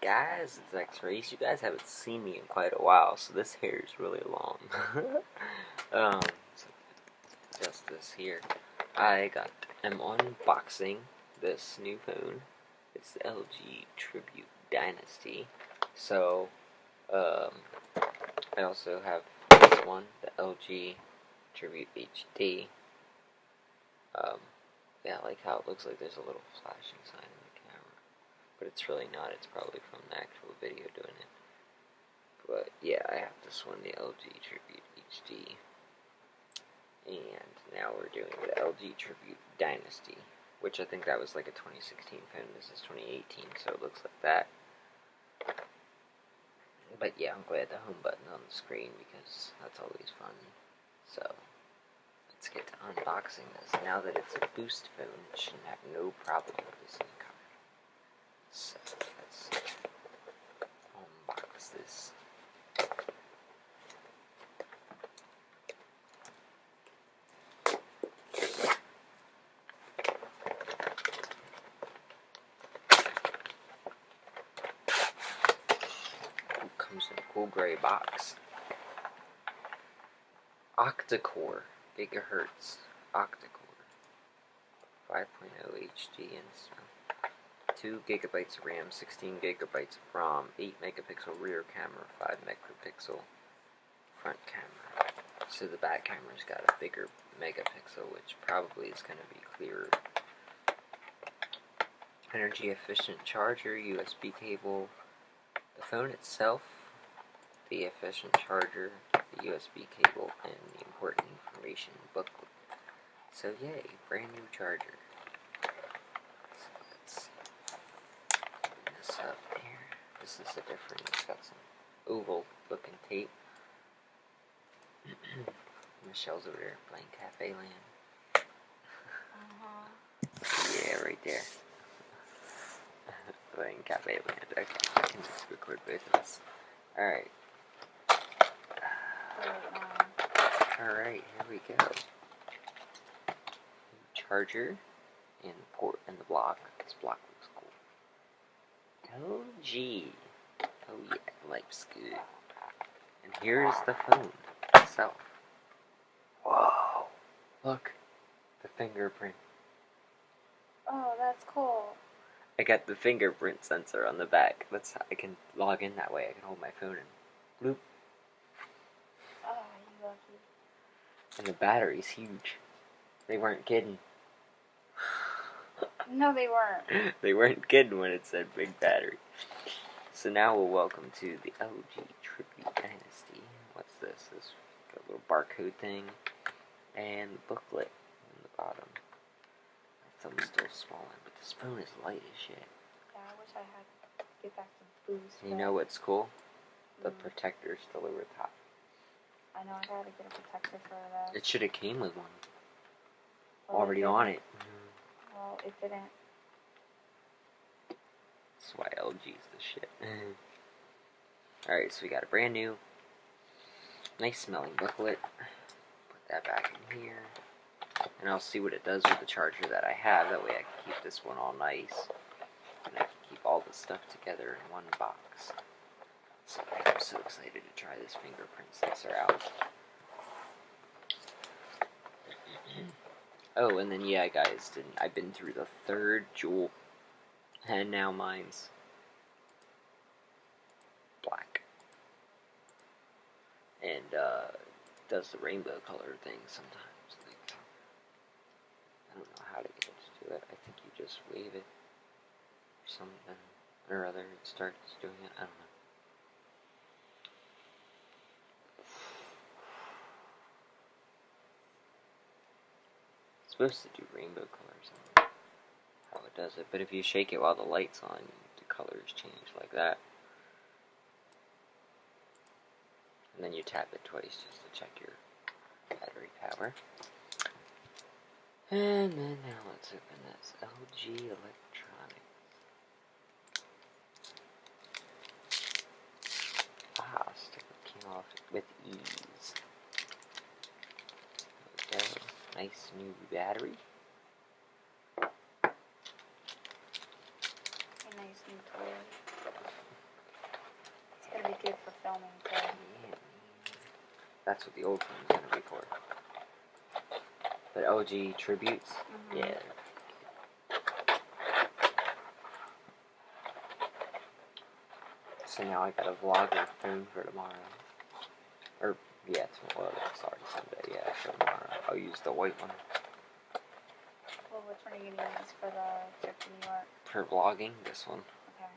guys, it's X-Rays. You guys haven't seen me in quite a while, so this hair is really long. So just this here. I'm unboxing this new phone. It's the LG Tribute Dynasty. So, I also have this one, the LG Tribute HD. Yeah, I like how it looks like there's a little flashing sign in the camera. But it's really not, it's probably from the actual video doing it. But yeah, I have this one, the LG Tribute HD. And now we're doing the LG Tribute Dynasty, which I think that was like a 2016 phone. This is 2018, so it looks like that. But yeah, I'm glad the home button's on the screen because that's always fun. So, let's get to unboxing this. Now that it's a boost phone, it shouldn't have no problem with this in the cover. So, let's unbox this. Comes in a cool gray box. Octa-core gigahertz octa-core 5.0 HD and stuff. 2 gigabytes of RAM, 16 gigabytes of ROM, 8 megapixel rear camera, 5 megapixel front camera. So the back camera's got a bigger megapixel, which probably is going to be clearer. Energy efficient charger, USB cable. The phone itself, the efficient charger, the USB cable, and the important information booklet. So yay, brand new charger. So let's open this up here. This is a different, it's got some oval looking tape. Michelle's over there playing Cafe Land. Yeah, right there. Playing Cafe Land. Okay, I can just record both of us. Alright. Alright, here we go. Charger and the port and the block. This block looks cool. LG. Oh yeah, life's good. And here's the phone itself. Whoa! Look, the fingerprint. Oh, that's cool. I got the fingerprint sensor on the back. I can log in that way. I can hold my phone and bloop. Oh, you lucky. And the battery's huge. They weren't kidding. No, they weren't. They weren't kidding when it said big battery. So now we'll welcome to the LG Tribute Dynasty. What's this? This got a little barcode thing. And the booklet on the bottom. My thumb's still swollen, but this phone is light as shit. Yeah, I wish I had to get back to boost. You know what's cool? The protector's still over the top. I know, I gotta get a protector for that. It should have came with one. Well, Already on it. Well, it didn't. That's why LG's the shit. Alright, so we got a brand new, nice smelling booklet. Put that back in here. And I'll see what it does with the charger that I have. That way I can keep this one all nice. And I can keep all this stuff together in one box. So I'm so excited to try this fingerprint sensor out. Oh, and then yeah, guys, I've been through the 3rd jewel, and now mine's black, and does the rainbow color thing sometimes. Like, I don't know how to get it to do it. I think you just wave it or something or other. It starts doing it. I don't know. Supposed to do rainbow colors. I don't know how it does it, but if you shake it while the light's on, the colors change like that. And then you tap it twice just to check your battery power. And then now let's open this LG Electronics. Ah, sticker came off with ease. There we go. Nice new battery. A nice new toy. that's what the old phone's gonna be for. But OG tributes, yeah. So now I got a vlogger phone for tomorrow. Or, yeah, sorry, Sunday, yeah, so tomorrow I'll use the white one. Well, which one are you going to use for the trip to New York? For vlogging, this one. Okay.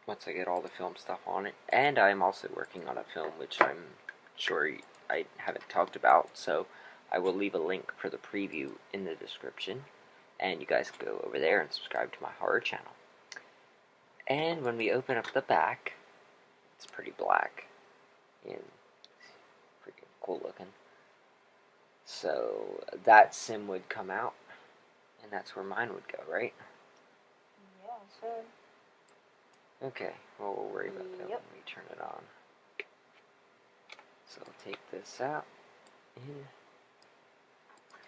Once I get all the film stuff on it. And I'm also working on a film which I'm sure I haven't talked about, so I will leave a link for the preview in the description. And you guys can go over there and subscribe to my horror channel. And when we open up the back, it's pretty black and freaking cool looking. So that SIM would come out, and that's where mine would go, right? Yeah, it should. Okay, well, we'll worry about that Yep. when we turn it on. So I'll take this out,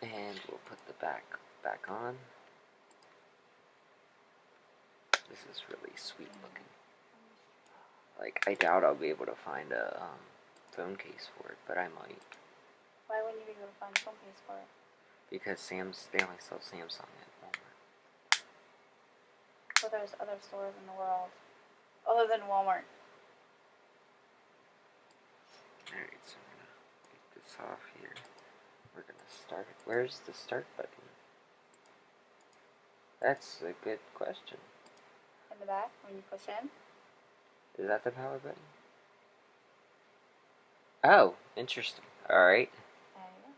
and we'll put the back on. This is really sweet looking. Like, I doubt I'll be able to find a phone case for it, but I might. Why wouldn't you be able to find a phone case for it? Because they only sell Samsung at Walmart. So there's other stores in the world other than Walmart. Alright, so I'm gonna get this off here. We're gonna start it. Where's the start button? That's a good question. In the back, when you push in. Is that the power button? Oh, interesting. Alright. There you go.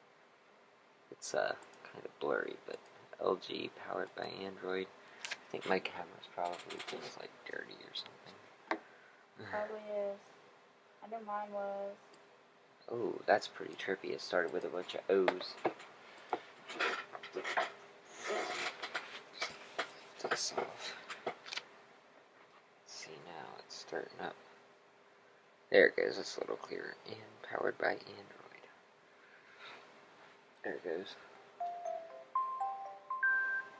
It's kind of blurry, but LG, powered by Android. I think my camera's probably just like dirty or something. Probably is. I know mine was. Oh, that's pretty trippy. It started with a bunch of O's. Take this off. See, now it's starting up. There it goes. It's a little clearer. And powered by Android. There it goes.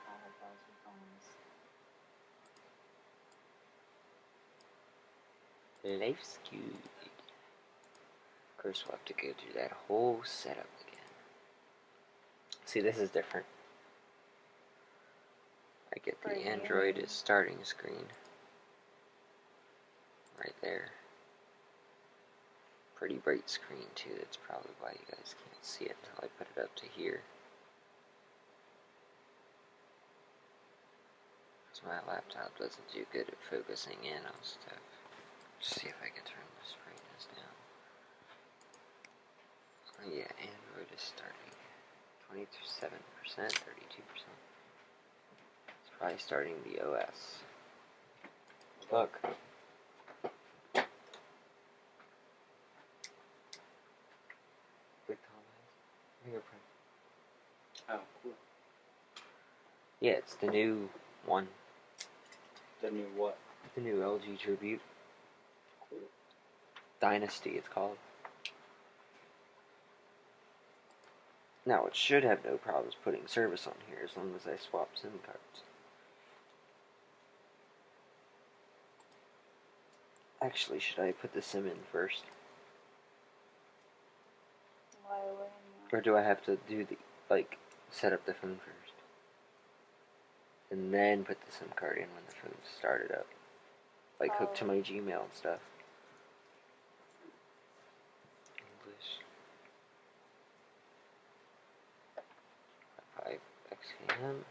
I have those phones. Life's good. Of course, we'll have to go through that whole setup again. See, this is different. I get the Android as starting screen. Right there. Pretty bright screen, too. That's probably why you guys can't see it until I put it up to here. Because my laptop doesn't do good at focusing in on stuff. Let's see if I can turn this brightness down. Oh yeah, Android is starting 27%, 32%. It's probably starting the OS. Look. Big comment. Fingerprint. Oh, cool. Yeah, it's the new one. The new what? The new LG Tribute. Cool. Dynasty, it's called. Now, it should have no problems putting service on here as long as I swap SIM cards. Actually, should I put the SIM in first? Why wouldn't you? Or do I have to do the, like, set up the phone first? And then put the SIM card in when the phone's started up? Like, hooked to my Gmail and stuff. English. 5 XKM.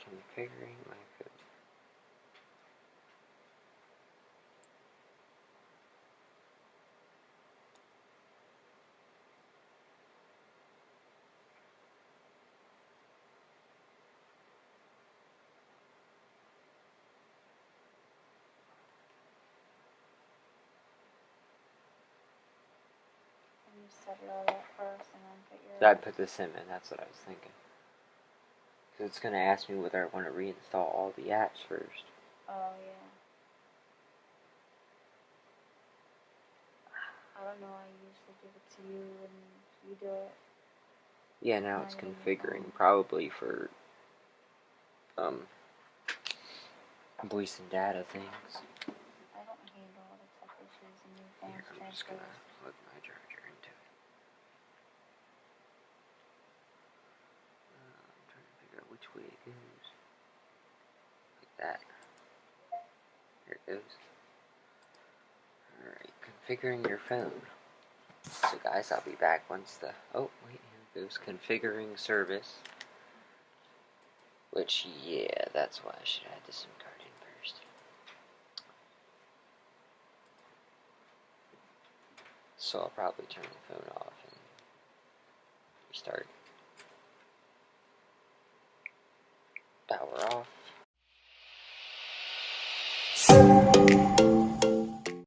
Configuring my code. And you set it all up first and then put your. I'd put the SIM in, that's what I was thinking. Because it's going to ask me whether I want to reinstall all the apps first. Oh, yeah. I don't know, I usually give it to you and you do it. Yeah, now it's Not even configuring, phone. probably for voice and data things. I don't handle all the tech issues and new Here, phones I'm just gonna transfers. plug my charger into it. I'm trying to figure out which way it goes. Like that. There it goes. Alright, configuring your phone. So guys, I'll be back once the... Oh, wait, here goes configuring service. Which, yeah, that's why I should add the SIM card in first. So I'll probably turn the phone off and restart. Power off.